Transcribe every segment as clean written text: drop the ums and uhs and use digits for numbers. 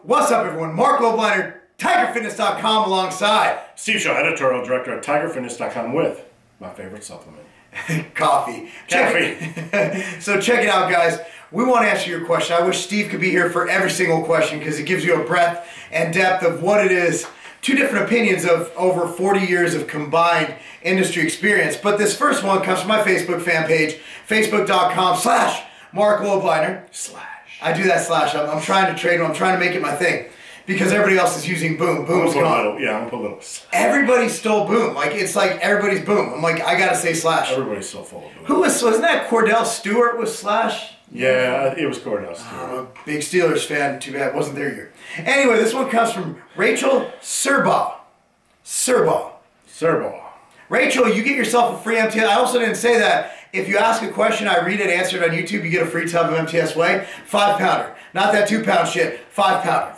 What's up, everyone? Marc Lobliner, TigerFitness.com, alongside Steve Shaw, editorial director at TigerFitness.com, with my favorite supplement. coffee. So check it out, guys. We want to answer your question. I wish Steve could be here for every single question because it gives you a breadth and depth of what it is. Two different opinions of over 40 years of combined industry experience. But this first one comes from my Facebook fan page, facebook.com/Marc Lobliner. I do that slash. I'm trying to trade. I'm trying to make it my thing because everybody else is using Boom. Boom's gone. I'm gonna put little. Everybody stole Boom. Like it's like everybody's Boom. I'm like I gotta say slash. Everybody's so full of Boom. Who wasn't that Cordell Stewart was slash? Yeah, it was Cordell Stewart. I'm a big Steelers fan. Too bad it wasn't their year. Anyway, this one comes from Rachel Serbaugh. Rachel, you get yourself a free MTS. I also didn't say that. If you ask a question, I read it, answer it on YouTube, you get a free tub of MTS Whey. 5-pounder. Not that 2-pound shit. 5-pounder. 5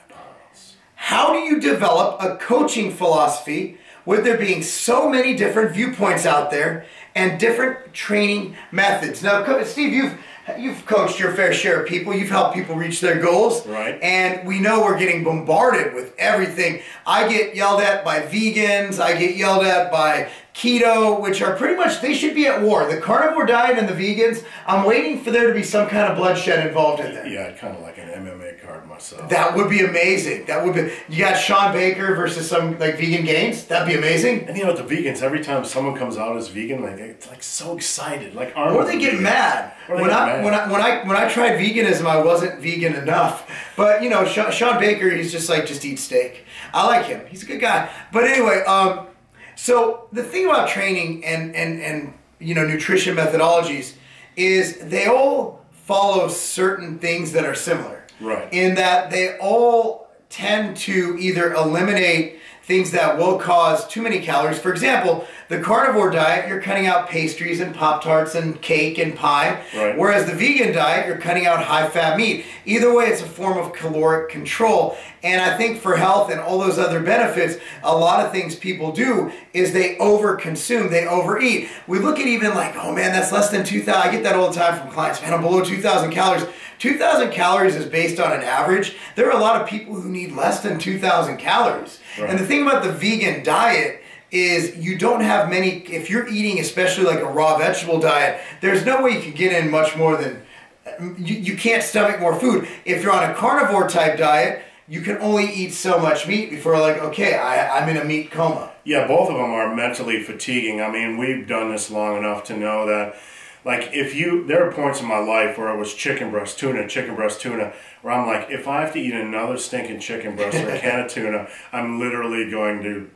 pounds. How do you develop a coaching philosophy with there being so many different viewpoints out there and different training methods? Now, Steve, you've coached your fair share of people. You've helped people reach their goals. Right. And we know we're getting bombarded with everything. I get yelled at by vegans. I get yelled at by keto, which are pretty much, they should be at war. The carnivore diet and the vegans, I'm waiting for there to be some kind of bloodshed involved in there. Yeah, I'd kind of like an MMA card myself. That would be amazing. That would be. You got Sean Baker versus some like vegan gains. That'd be amazing. And you know, the vegans, every time someone comes out as vegan, like it's like so excited, like or they get mad. When I tried veganism, I wasn't vegan enough. But you know, Sean Baker, he's just like just eat steak. I like him. He's a good guy. But anyway, so the thing about training and you know nutrition methodologies is they all follow certain things that are similar. Right. In that they all tend to either eliminate things that will cause too many calories. For example, the carnivore diet, you're cutting out pastries and Pop-Tarts and cake and pie. Right. Whereas the vegan diet, you're cutting out high-fat meat. Either way, it's a form of caloric control. And I think for health and all those other benefits, a lot of things people do is they overconsume, they overeat. We look at even like, oh man, that's less than 2,000. I get that all the time from clients. Man, I'm below 2,000 calories. 2,000 calories is based on an average. There are a lot of people who need less than 2,000 calories. Right. And the thing about the vegan diet is you don't have many, if you're eating especially like a raw vegetable diet, there's no way you can get in much more than, you can't stomach more food. If you're on a carnivore type diet, you can only eat so much meat before like, okay, I'm in a meat coma. Yeah, both of them are mentally fatiguing. I mean, we've done this long enough to know that like there are points in my life where it was chicken breast tuna, where I'm like, if I have to eat another stinking chicken breast or a can of tuna, I'm literally going to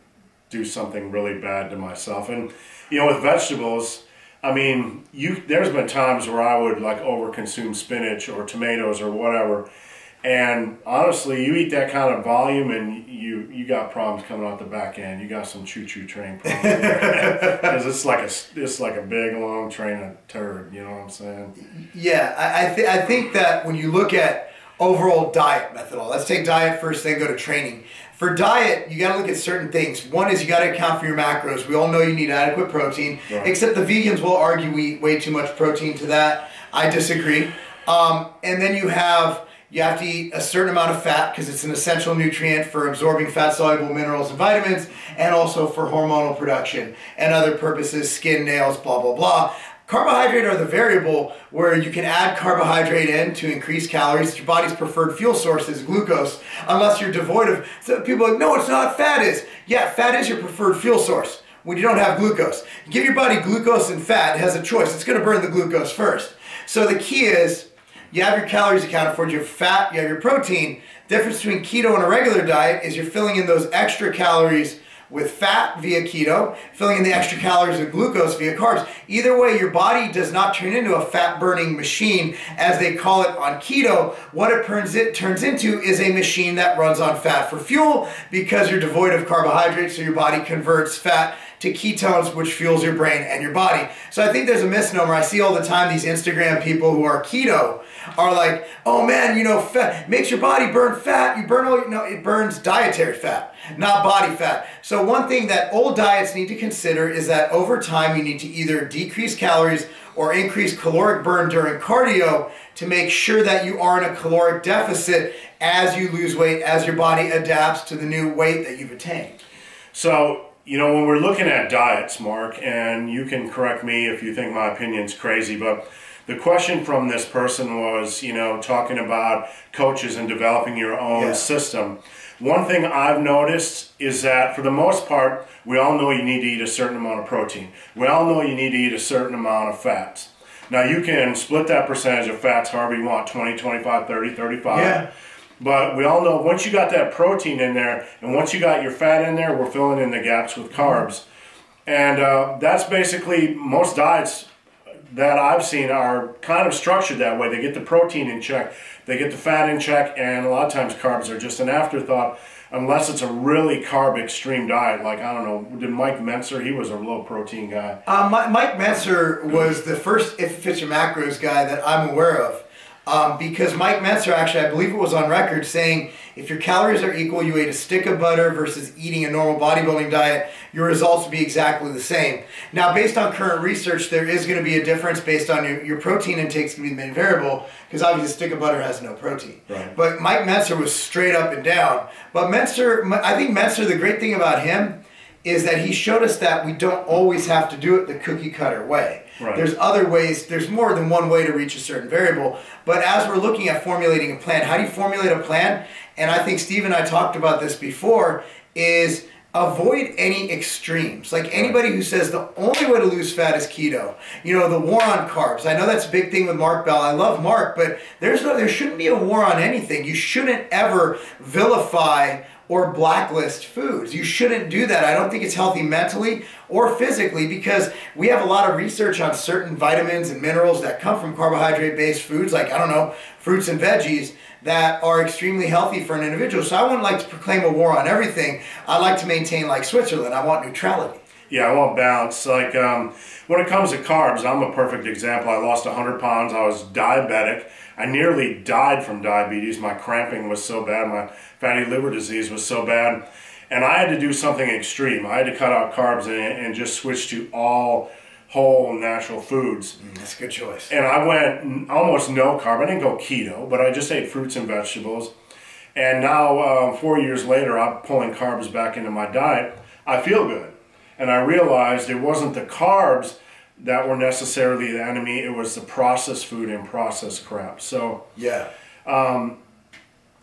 do something really bad to myself. And you know, with vegetables, I mean, there's been times where I would like overconsume spinach or tomatoes or whatever. And honestly, you eat that kind of volume and you got problems coming out the back end. You got some choo-choo train problems. Because it's like a big long train of turd, you know what I'm saying? Yeah, I think that when you look at overall diet methodology, let's take diet first, then go to training. For diet, you got to look at certain things. One is you got to account for your macros. We all know you need adequate protein, right. Except the vegans will argue we eat way too much protein to that. I disagree. And then you have to eat a certain amount of fat because it's an essential nutrient for absorbing fat-soluble minerals and vitamins, and also for hormonal production and other purposes, skin, nails, blah, blah, blah. Carbohydrate are the variable where you can add carbohydrate in to increase calories. Your body's preferred fuel source is glucose, unless you're devoid of, so people are like, no, it's not, fat is. Yeah, fat is your preferred fuel source when you don't have glucose. You give your body glucose and fat, it has a choice. It's gonna burn the glucose first. So the key is, you have your calories accounted for, you have fat, you have your protein. Difference between keto and a regular diet is you're filling in those extra calories with fat via keto, filling in the extra calories with glucose via carbs. Either way, your body does not turn into a fat-burning machine, as they call it on keto. What it turns into is a machine that runs on fat for fuel because you're devoid of carbohydrates, so your body converts fat to ketones, which fuels your brain and your body. So I think there's a misnomer. I see all the time these Instagram people who are keto are like, oh man, you know, fat makes your body burn fat. You burn all, no, it burns dietary fat, not body fat. So one thing that old diets need to consider is that over time you need to either decrease calories or increase caloric burn during cardio to make sure that you are in a caloric deficit as you lose weight, as your body adapts to the new weight that you've attained. So, you know, when we're looking at diets, Mark, and you can correct me if you think my opinion's crazy, but the question from this person was, you know, talking about coaches and developing your own system. One thing I've noticed is that for the most part, we all know you need to eat a certain amount of protein. We all know you need to eat a certain amount of fats. Now you can split that percentage of fats however you want, 20, 25, 30, 35. Yeah. But we all know once you got that protein in there and once you got your fat in there, we're filling in the gaps with carbs. And that's basically most diets that I've seen are kind of structured that way. They get the protein in check, they get the fat in check, and a lot of times carbs are just an afterthought unless it's a really carb extreme diet. Like, I don't know, did Mike Mentzer, he was a low protein guy. Mike Mentzer was the first If It Fits Your Macros guy that I'm aware of. Because Mike Mentzer, actually, I believe it was on record, saying if your calories are equal, you ate a stick of butter versus eating a normal bodybuilding diet, your results will be exactly the same. Now, based on current research, there is going to be a difference based on your protein intakes can be the main variable, because obviously a stick of butter has no protein. Right. But Mike Mentzer was straight up and down. But Mentzer, I think Mentzer, the great thing about him is that he showed us that we don't always have to do it the cookie cutter way. Right. There's other ways, there's more than one way to reach a certain variable. But as we're looking at formulating a plan, how do you formulate a plan? And I think Steve and I talked about this before, is avoid any extremes. Like anybody who says the only way to lose fat is keto, you know, the war on carbs. I know that's a big thing with Marc Bell. I love Marc, but there shouldn't be a war on anything. You shouldn't ever vilify or blacklist foods. You shouldn't do that. I don't think it's healthy mentally or physically, because we have a lot of research on certain vitamins and minerals that come from carbohydrate-based foods, like, I don't know, fruits and veggies, that are extremely healthy for an individual. So I wouldn't like to proclaim a war on everything. I like to maintain, like Switzerland, I want neutrality. Yeah, I want balance. Like when it comes to carbs, I'm a perfect example. I lost 100 pounds. I was diabetic. I nearly died from diabetes. My cramping was so bad. My fatty liver disease was so bad. And I had to do something extreme. I had to cut out carbs and just switch to all whole natural foods. That's a good choice. And I went almost no carb. I didn't go keto, but I just ate fruits and vegetables. And now, 4 years later, I'm pulling carbs back into my diet. I feel good. And I realized it wasn't the carbs that were necessarily the enemy, it was the processed food and processed crap. So yeah,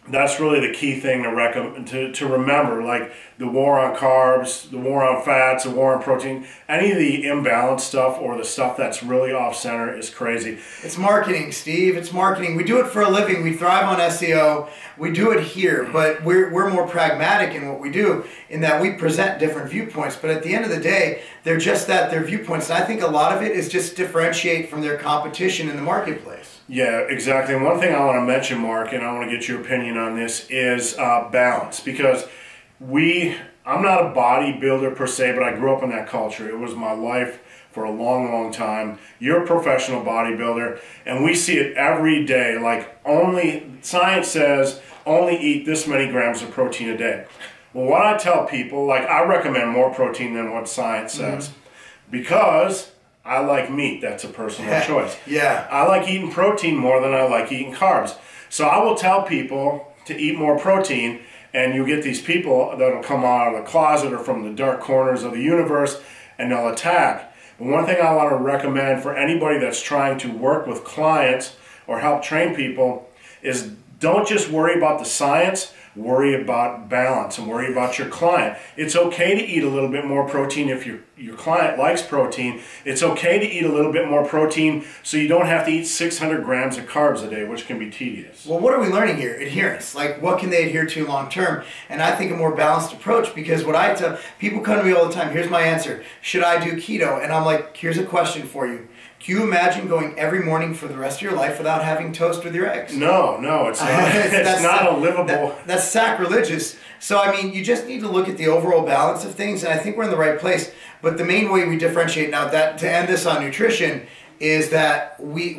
that's really the key thing to remember, like the war on carbs, the war on fats, the war on protein. Any of the imbalanced stuff or the stuff that's really off-center is crazy. It's marketing, Steve. It's marketing. We do it for a living. We thrive on SEO. We do it here, but we're more pragmatic in what we do, in that we present different viewpoints. But at the end of the day, they're just that, they're viewpoints. And I think a lot of it is just differentiate from their competition in the marketplace. Yeah, exactly. And one thing I want to mention, Mark, and I want to get your opinion on this, is balance. Because I'm not a bodybuilder per se, but I grew up in that culture. It was my life for a long, long time. You're a professional bodybuilder, and we see it every day. Like, science says only eat this many grams of protein a day. Well, what I tell people, like, I recommend more protein than what science says, because I like meat. That's a personal choice. Yeah. I like eating protein more than I like eating carbs. So I will tell people to eat more protein, and you get these people that'll come out of the closet or from the dark corners of the universe, and they'll attack. But one thing I want to recommend for anybody that's trying to work with clients or help train people is don't just worry about the science, worry about balance and worry about your client. It's okay to eat a little bit more protein if your client likes protein. It's okay to eat a little bit more protein so you don't have to eat 600 grams of carbs a day, which can be tedious. Well, what are we learning here? Adherence. Like, what can they adhere to long term? And I think a more balanced approach, because what I tell people, come to me all the time, here's my answer. Should I do keto? And I'm like, here's a question for you. Can you imagine going every morning for the rest of your life without having toast with your eggs? No, it's not. It's not a livable. That's sacrilegious. So, I mean, you just need to look at the overall balance of things, and I think we're in the right place. But the main way we differentiate now, that to end this on nutrition, is that we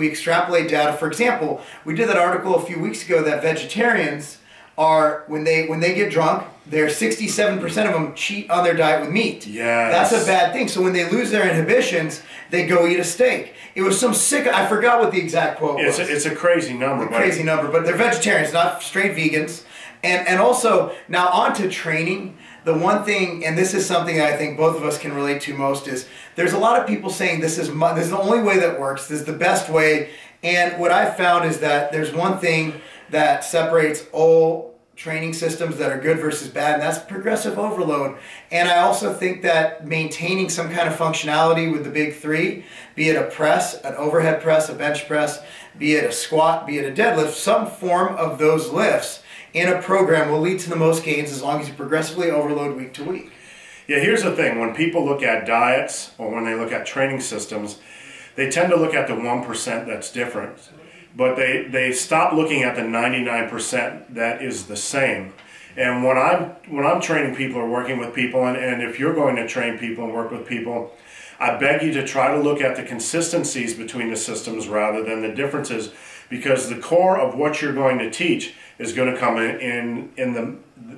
extrapolate data. For example, we did that article a few weeks ago that vegetarians are, when they get drunk, they're 67% of them cheat on their diet with meat. Yes. That's a bad thing. So when they lose their inhibitions, they go eat a steak. It was some sick, I forgot what the exact quote was. It's a crazy number. Crazy number, but they're vegetarians, not straight vegans. And also, now on to training. The one thing, and this is something that I think both of us can relate to most, is there's a lot of people saying this is the only way that works, this is the best way. And what I've found is that there's one thing that separates all training systems that are good versus bad, and that's progressive overload. And I also think that maintaining some kind of functionality with the big three, be it a press, an overhead press, a bench press, be it a squat, be it a deadlift, some form of those lifts in a program will lead to the most gains as long as you progressively overload week to week. Yeah, here's the thing. When people look at diets or when they look at training systems, they tend to look at the 1% that's different. But they stop looking at the 99% that is the same. And when I'm training people or working with people, and if you're going to train people and work with people, I beg you to try to look at the consistencies between the systems rather than the differences, because the core of what you're going to teach is going to come in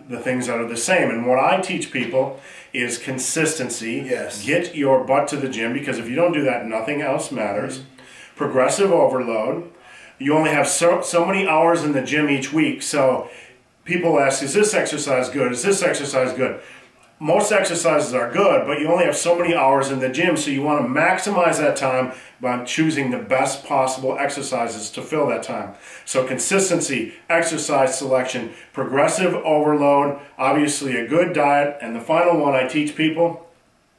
the things that are the same. And what I teach people is consistency. Yes. Get your butt to the gym, because if you don't do that, nothing else matters. Progressive overload. You only have so many hours in the gym each week. So people ask, is this exercise good? Is this exercise good? Most exercises are good, but you only have so many hours in the gym, so you want to maximize that time by choosing the best possible exercises to fill that time. So consistency, exercise selection, progressive overload, obviously a good diet, and the final one I teach people,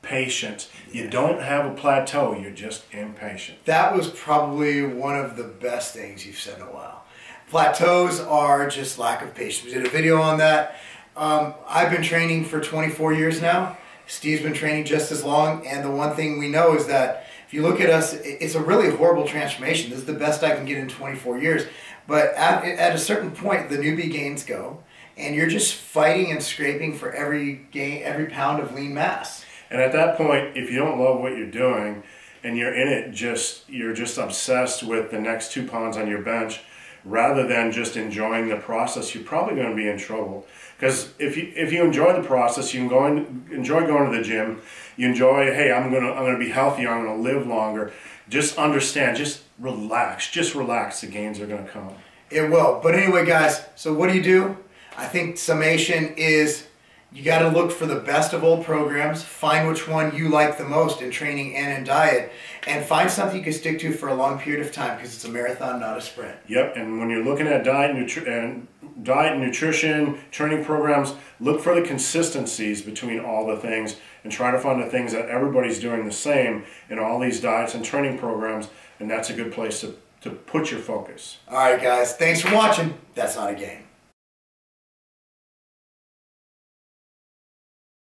patience. You don't have a plateau, you're just impatient. That was probably one of the best things you've said in a while. Plateaus are just lack of patience. We did a video on that. I've been training for 24 years now. Steve's been training just as long, and the one thing we know is that if you look at us, it's a really horrible transformation. This is the best I can get in 24 years. But at a certain point, the newbie gains go, and you're just fighting and scraping for every pound of lean mass. And at that point, if you don't love what you're doing, and you're in it you're just obsessed with the next 2 pounds on your bench, rather than just enjoying the process, you're probably going to be in trouble. Because if you enjoy the process, you can enjoy going to the gym. You enjoy, hey, I'm gonna be healthier. I'm gonna live longer. Just understand. Just relax. Just relax. The gains are gonna come. It will. But anyway, guys. So what do? I think summation is you got to look for the best of all programs. Find which one you like the most in training and in diet, and find something you can stick to for a long period of time, because it's a marathon, not a sprint. Yep. And when you're looking at diet and nutrition, training programs, look for the consistencies between all the things and try to find the things that everybody's doing the same in all these diets and training programs, and that's a good place to put your focus. All right, guys. Thanks for watching. That's not a game.